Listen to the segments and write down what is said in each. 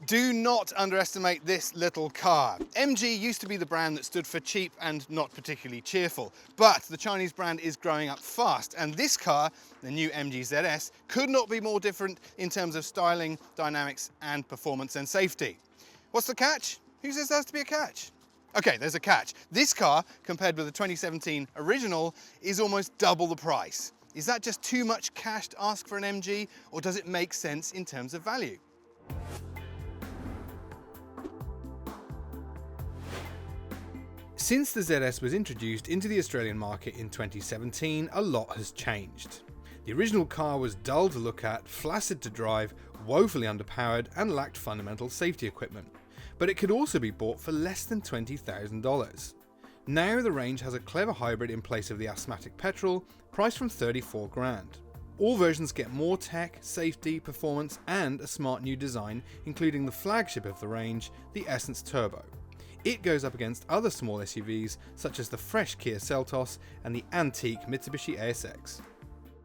Do not underestimate this little car. MG used to be the brand that stood for cheap and not particularly cheerful, but the Chinese brand is growing up fast, and this car, the new MG ZS, could not be more different in terms of styling, dynamics, and performance and safety. What's the catch? Who says there has to be a catch? Okay, there's a catch. This car, compared with the 2017 original, is almost double the price. Is that just too much cash to ask for an MG, or does it make sense in terms of value? Since the ZS was introduced into the Australian market in 2017, a lot has changed. The original car was dull to look at, flaccid to drive, woefully underpowered, and lacked fundamental safety equipment. But it could also be bought for less than $20,000. Now the range has a clever hybrid in place of the asthmatic petrol, priced from 34 grand. All versions get more tech, safety, performance, and a smart new design, including the flagship of the range, the Essence Turbo. It goes up against other small SUVs such as the fresh Kia Seltos and the antique Mitsubishi ASX.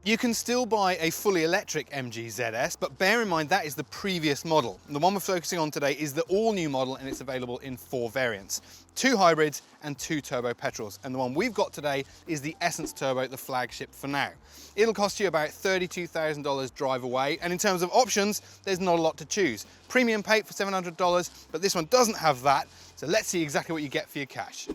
You can still buy a fully electric MG ZS, but bear in mind that is the previous model. The one we're focusing on today is the all-new model, and it's available in 4 variants. 2 hybrids and 2 turbo petrols. And the one we've got today is the Essence Turbo, the flagship for now. It'll cost you about $32,000 drive away, and in terms of options, there's not a lot to choose. Premium paint for $700, but this one doesn't have that, so let's see exactly what you get for your cash.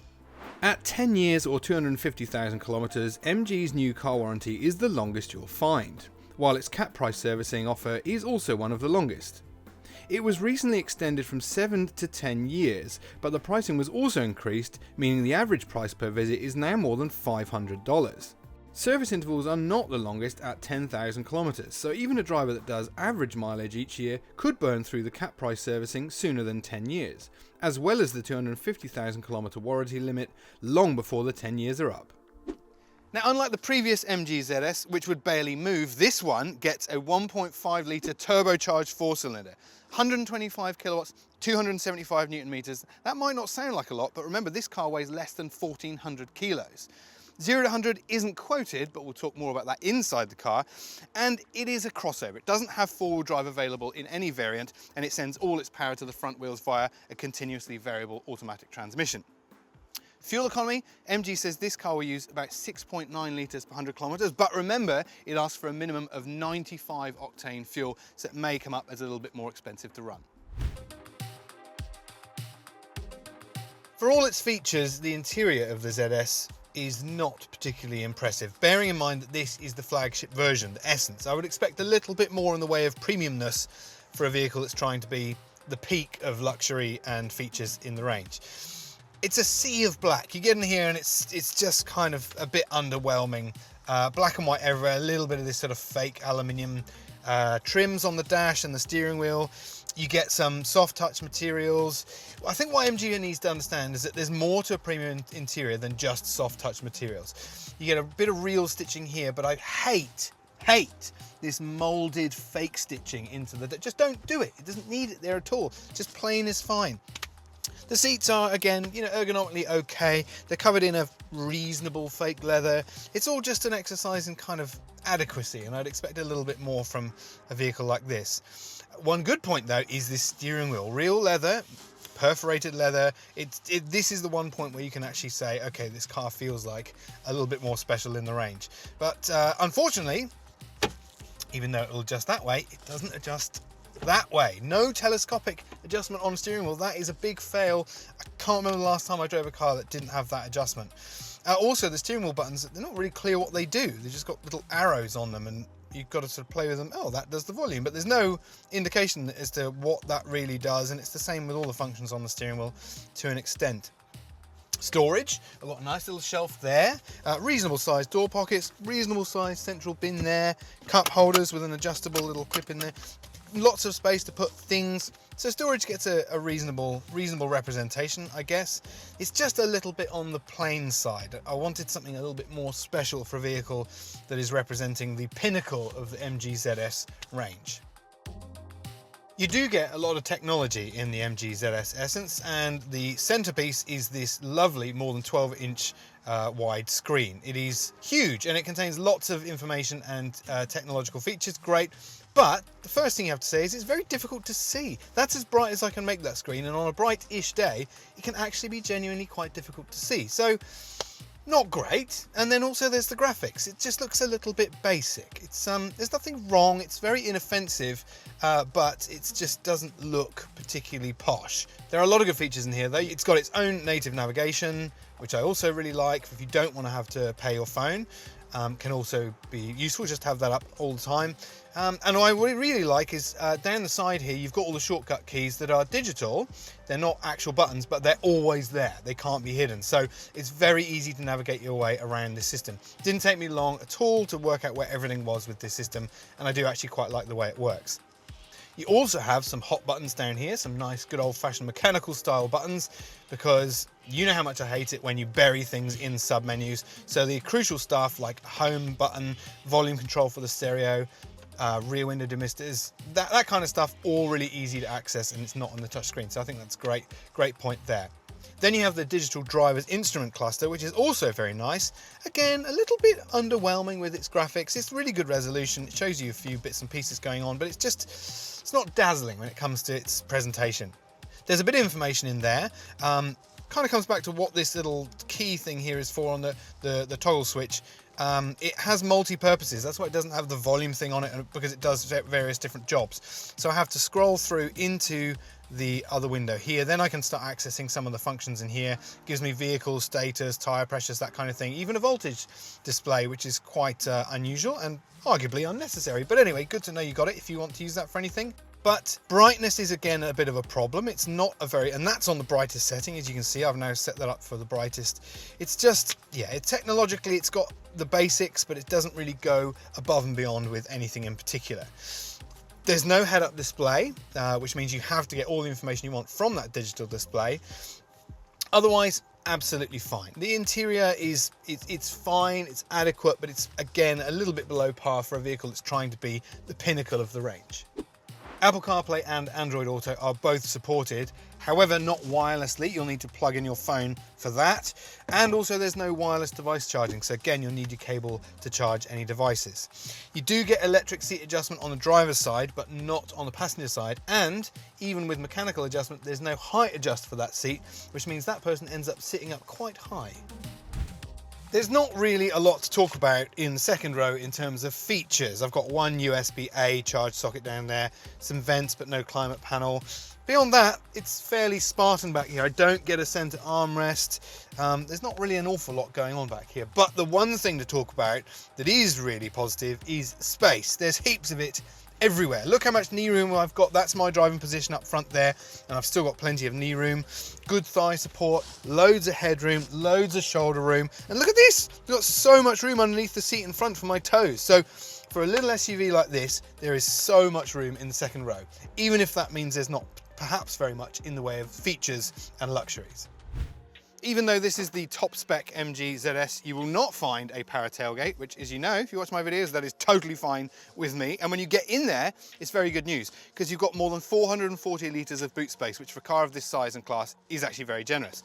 At 10 years or 250,000 kilometers, MG's new car warranty is the longest you'll find, while its cap price servicing offer is also one of the longest. It was recently extended from 7 to 10 years, but the pricing was also increased, meaning the average price per visit is now more than $500. Service intervals are not the longest at 10,000 kilometers, so even a driver that does average mileage each year could burn through the cap price servicing sooner than 10 years, as well as the 250,000 kilometer warranty limit long before the 10 years are up. Now, unlike the previous MG ZS, which would barely move, this one gets a 1.5 litre turbocharged 4-cylinder, 125 kilowatts, 275 newton meters. That might not sound like a lot, but remember this car weighs less than 1,400 kilos. 0 to 100 isn't quoted, but we'll talk more about that inside the car. And it is a crossover. It doesn't have 4-wheel drive available in any variant, and it sends all its power to the front wheels via a continuously variable automatic transmission. Fuel economy, MG says this car will use about 6.9 litres per 100 kilometres, but remember, it asks for a minimum of 95 octane fuel, so it may come up as a little bit more expensive to run. For all its features, the interior of the ZS is not particularly impressive. Bearing in mind that this is the flagship version, the Essence, I would expect a little bit more in the way of premiumness for a vehicle that's trying to be the peak of luxury and features in the range. It's a sea of black. You get in here and it's just kind of a bit underwhelming. Black and white everywhere, a little bit of this sort of fake aluminium trims on the dash and the steering wheel. You get some soft touch materials. I think what MG needs to understand is that there's more to a premium interior than just soft touch materials. You get a bit of real stitching here, but I hate this molded fake stitching into the, just don't do it. It doesn't need it there at all. Just plain is fine. The seats are, again, ergonomically okay. They're covered in a reasonable fake leather. It's all just an exercise in kind of adequacy, and I'd expect a little bit more from a vehicle like this. One good point though is this steering wheel. Real leather, perforated leather. This is the one point where you can actually say, okay, this car feels like a little bit more special in the range. But unfortunately, even though it'll adjust that way, it doesn't adjust that way. No telescopic adjustment on the steering wheel. That is a big fail. I can't remember the last time I drove a car that didn't have that adjustment. Also, the steering wheel buttons, they're not really clear what they do. They've just got little arrows on them, and you've got to sort of play with them. Oh, that does the volume, but there's no indication as to what that really does, and it's the same with all the functions on the steering wheel to an extent. Storage, I've got a nice little shelf there, reasonable sized door pockets, reasonable sized central bin there, cup holders with an adjustable little clip in there, lots of space to put things. So storage gets a reasonable representation, I guess. It's just a little bit on the plain side. I wanted something a little bit more special for a vehicle that is representing the pinnacle of the MG ZS range. You do get a lot of technology in the MG ZS Essence, and the centerpiece is this lovely more than 12-inch wide screen. It is huge and it contains lots of information and technological features, great, But the first thing you have to say is it's very difficult to see. That's as bright as I can make that screen, and on a bright-ish day, it can actually be genuinely quite difficult to see. So, not great. And then also there's the graphics. It just looks a little bit basic. It's there's nothing wrong. It's very inoffensive, but it just doesn't look particularly posh. There are a lot of good features in here though. It's got its own native navigation, which I also really like. If you don't want to have to pay your phone, can also be useful. Just have that up all the time. And what I really like is down the side here, you've got all the shortcut keys that are digital. They're not actual buttons, but they're always there. They can't be hidden. So it's very easy to navigate your way around this system. Didn't take me long at all to work out where everything was with this system. And I do actually quite like the way it works. You also have some hot buttons down here, some nice good old-fashioned mechanical style buttons, because you know how much I hate it when you bury things in sub-menus. So the crucial stuff like home button, volume control for the stereo, rear window demisters, that kind of stuff, all really easy to access, and it's not on the touch screen. So I think that's great point there. Then you have the digital driver's instrument cluster, which is also very nice. Again, a little bit underwhelming with its graphics. It's really good resolution. It shows you a few bits and pieces going on, but it's not dazzling when it comes to its presentation. There's a bit of information in there. Kind of comes back to what this little key thing here is for on the toggle switch. It has multi-purposes. That's why it doesn't have the volume thing on it, because it does various different jobs. So I have to scroll through into the other window here. Then I can start accessing some of the functions in here. Gives me vehicle status, tire pressures, that kind of thing. Even a voltage display, which is quite unusual and arguably unnecessary. But anyway, good to know you got it if you want to use that for anything. But brightness is again a bit of a problem. It's not a very, and that's on the brightest setting. As you can see, I've now set that up for the brightest. It's just, yeah, technologically it's got the basics, but it doesn't really go above and beyond with anything in particular. There's no head-up display, which means you have to get all the information you want from that digital display. Otherwise, absolutely fine. The interior is, it's fine, it's adequate, but it's again a little bit below par for a vehicle that's trying to be the pinnacle of the range. Apple CarPlay and Android Auto are both supported, however not wirelessly. You'll need to plug in your phone for that, and also there's no wireless device charging, so again you'll need your cable to charge any devices. You do get electric seat adjustment on the driver's side, but not on the passenger side, and even with mechanical adjustment there's no height adjust for that seat, which means that person ends up sitting up quite high. There's not really a lot to talk about in the second row in terms of features. I've got one USB-A charge socket down there, some vents but no climate panel. Beyond that, it's fairly spartan back here. I don't get a center armrest. There's not really an awful lot going on back here. But the one thing to talk about that is really positive is space. There's heaps of it everywhere. Look how much knee room I've got. That's my driving position up front there, and I've still got plenty of knee room. Good thigh support, loads of headroom, loads of shoulder room, and look at this, we've got so much room underneath the seat in front for my toes. So for a little SUV like this, there is so much room in the second row, even if that means there's not perhaps very much in the way of features and luxuries. Even though this is the top spec MG ZS, you will not find a power tailgate, which, as you know, if you watch my videos, that is totally fine with me. And when you get in there, it's very good news, because you've got more than 440 litres of boot space, which for a car of this size and class is actually very generous.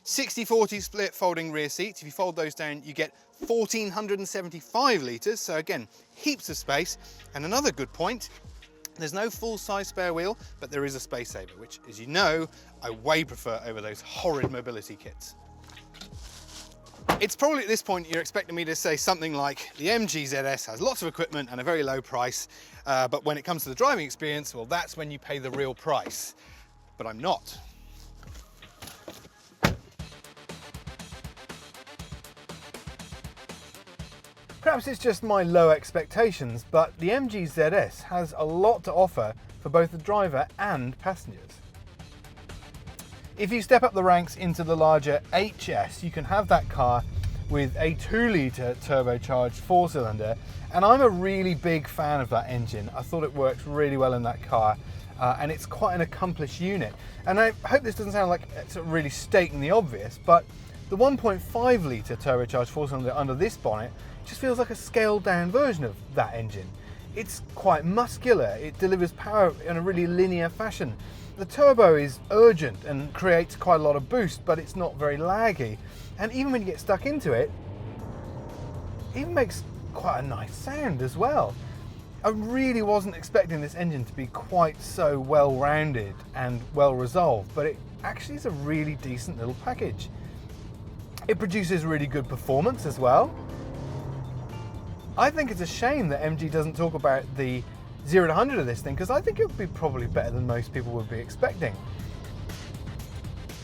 60-40 split folding rear seats. If you fold those down, you get 1,475 litres. So again, heaps of space. And another good point, there's no full-size spare wheel, but there is a space saver, which, as you know, I way prefer over those horrid mobility kits. It's probably at this point you're expecting me to say something like the MG ZS has lots of equipment and a very low price, but when it comes to the driving experience, well, that's when you pay the real price. But I'm not. Perhaps it's just my low expectations, but the MG ZS has a lot to offer for both the driver and passengers. If you step up the ranks into the larger HS, you can have that car with a 2-litre turbocharged 4-cylinder, and I'm a really big fan of that engine. I thought it works really well in that car, and it's quite an accomplished unit. And I hope this doesn't sound like it's really stating the obvious, but the 1.5-litre turbocharged 4-cylinder under this bonnet just feels like a scaled down version of that engine. It's quite muscular, it delivers power in a really linear fashion. The turbo is urgent and creates quite a lot of boost, but it's not very laggy. And even when you get stuck into it, it even makes quite a nice sound as well. I really wasn't expecting this engine to be quite so well-rounded and well-resolved, but it actually is a really decent little package. It produces really good performance as well. I think it's a shame that MG doesn't talk about the 0 to 100 of this thing, because I think it would be probably better than most people would be expecting.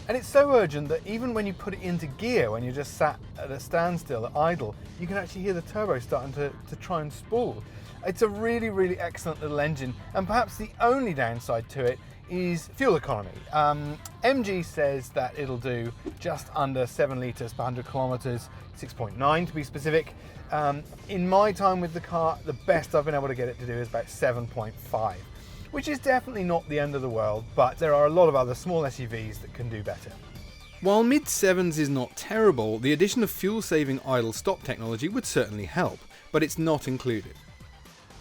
And it's so urgent that even when you put it into gear, when you're just sat at a standstill, at idle, you can actually hear the turbo starting to try and spool. It's a really, really excellent little engine, and perhaps the only downside to it is fuel economy. MG says that it'll do just under 7 litres per 100 kilometres, 6.9 to be specific. In my time with the car, the best I've been able to get it to do is about 7.5, which is definitely not the end of the world, but there are a lot of other small SUVs that can do better. While mid-sevens is not terrible, the addition of fuel-saving idle-stop technology would certainly help, but it's not included.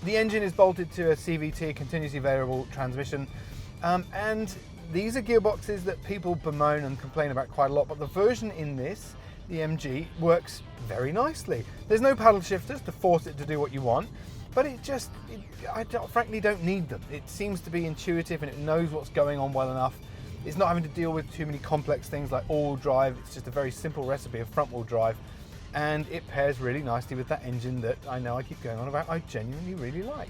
The engine is bolted to a CVT, continuously variable transmission, and these are gearboxes that people bemoan and complain about quite a lot, but the version in this, the MG, works very nicely. There's no paddle shifters to force it to do what you want, but I frankly don't need them. It seems to be intuitive and it knows what's going on well enough. It's not having to deal with too many complex things like all-wheel drive. It's just a very simple recipe of front-wheel drive, and it pairs really nicely with that engine that I know I keep going on about I genuinely really like.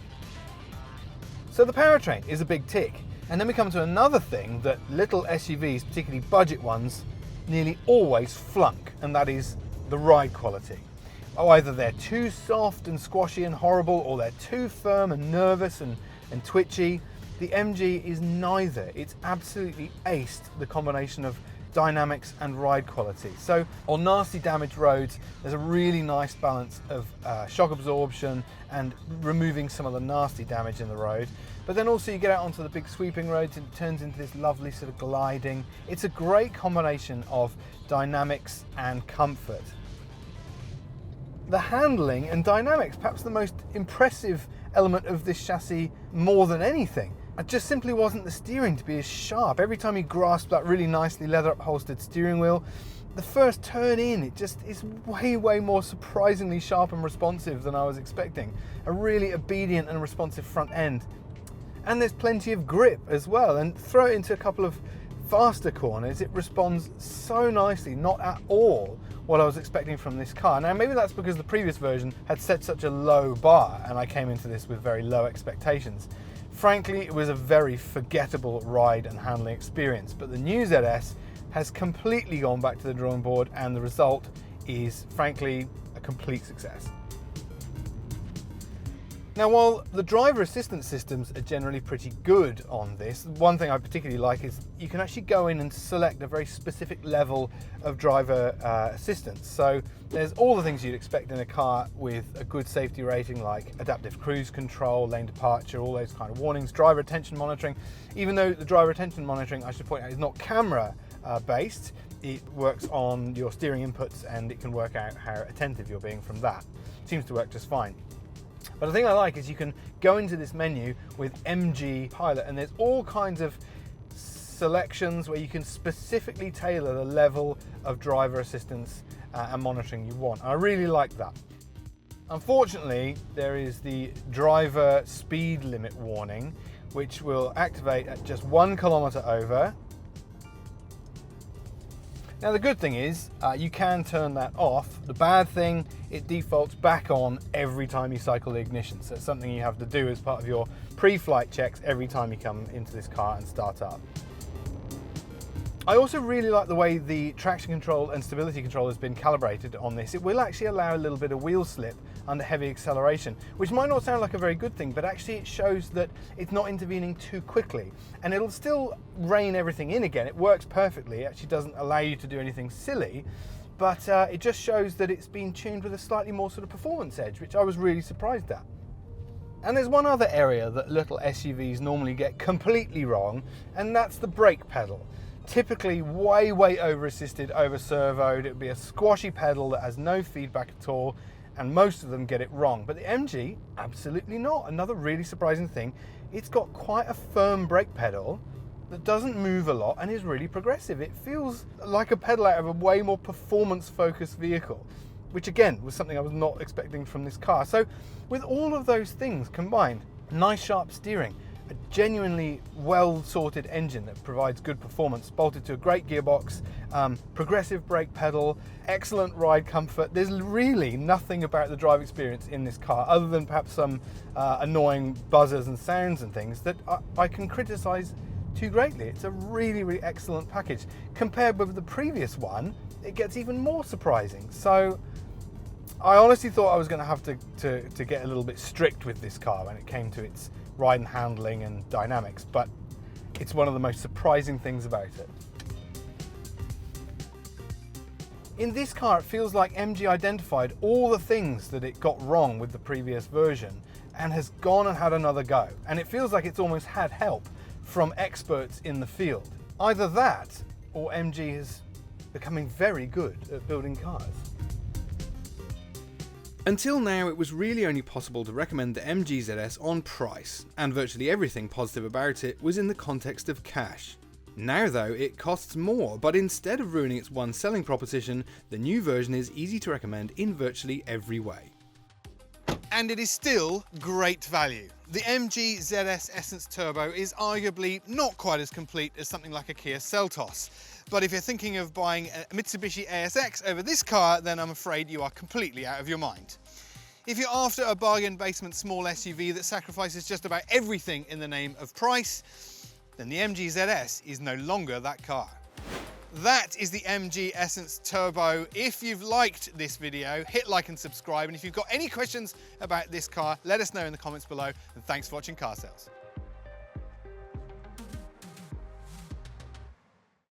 So the powertrain is a big tick, and then we come to another thing that little SUVs, particularly budget ones, nearly always flunk, and that is the ride quality. Either they're too soft and squashy and horrible, or they're too firm and nervous and twitchy. The MG is neither. It's absolutely aced the combination of dynamics and ride quality. So on nasty damaged roads, there's a really nice balance of shock absorption and removing some of the nasty damage in the road. But then also you get out onto the big sweeping roads and it turns into this lovely sort of gliding. It's a great combination of dynamics and comfort. The handling and dynamics, perhaps the most impressive element of this chassis more than anything. It just simply wasn't the steering to be as sharp. Every time you grasp that really nicely leather upholstered steering wheel, the first turn in, it just is way more surprisingly sharp and responsive than I was expecting. A really obedient and responsive front end. And there's plenty of grip as well, and throw it into a couple of faster corners, it responds so nicely, not at all what I was expecting from this car. Now maybe that's because the previous version had set such a low bar and I came into this with very low expectations. Frankly, it was a very forgettable ride and handling experience, but the new ZS has completely gone back to the drawing board and the result is frankly a complete success. Now, while the driver assistance systems are generally pretty good on this, one thing I particularly like is you can actually go in and select a very specific level of driver assistance. So there's all the things you'd expect in a car with a good safety rating, like adaptive cruise control, lane departure, all those kind of warnings, driver attention monitoring. Even though the driver attention monitoring, I should point out, is not camera based, it works on your steering inputs and it can work out how attentive you're being from that. It seems to work just fine. But the thing I like is you can go into this menu with MG Pilot and there's all kinds of selections where you can specifically tailor the level of driver assistance and monitoring you want. I really like that. Unfortunately, there is the driver speed limit warning, which will activate at just 1 kilometer over. Now the good thing is you can turn that off. The bad thing, it defaults back on every time you cycle the ignition. So it's something you have to do as part of your pre-flight checks every time you come into this car and start up. I also really like the way the traction control and stability control has been calibrated on this. It will actually allow a little bit of wheel slip under heavy acceleration, which might not sound like a very good thing, but actually it shows that it's not intervening too quickly. And it'll still rein everything in again. It works perfectly. It actually doesn't allow you to do anything silly, but it just shows that it's been tuned with a slightly more sort of performance edge, which I was really surprised at. And there's one other area that little SUVs normally get completely wrong, and that's the brake pedal. Typically way over assisted, over servoed. It would be a squashy pedal that has no feedback at all, and most of them get it wrong. But the MG, absolutely not. Another really surprising thing, it's got quite a firm brake pedal that doesn't move a lot and is really progressive. It feels like a pedal out of a way more performance focused vehicle. which again was something I was not expecting from this car. So with all of those things combined, nice sharp steering, a genuinely well sorted engine that provides good performance, bolted to a great gearbox, progressive brake pedal, excellent ride comfort. There's really nothing about the drive experience in this car other than perhaps some annoying buzzers and sounds and things that I can criticize too greatly. It's a really, really excellent package. Compared with the previous one, it gets even more surprising. So I honestly thought I was going to have to get a little bit strict with this car when it came to its ride and handling and dynamics, but it's one of the most surprising things about it. In this car, it feels like MG identified all the things that it got wrong with the previous version and has gone and had another go. And it feels like it's almost had help from experts in the field. Either that, or MG is becoming very good at building cars. Until now, it was really only possible to recommend the MG ZS on price, and virtually everything positive about it was in the context of cash. Now though, it costs more, but instead of ruining its one selling proposition, the new version is easy to recommend in virtually every way. And it is still great value. The MG ZS Essence Turbo is arguably not quite as complete as something like a Kia Seltos. But if you're thinking of buying a Mitsubishi ASX over this car, then I'm afraid you are completely out of your mind. If you're after a bargain basement small SUV that sacrifices just about everything in the name of price, then the MG ZS is no longer that car. That is the MG Essence Turbo. If you've liked this video, hit like and subscribe. And if you've got any questions about this car, let us know in the comments below. And thanks for watching Car Sales.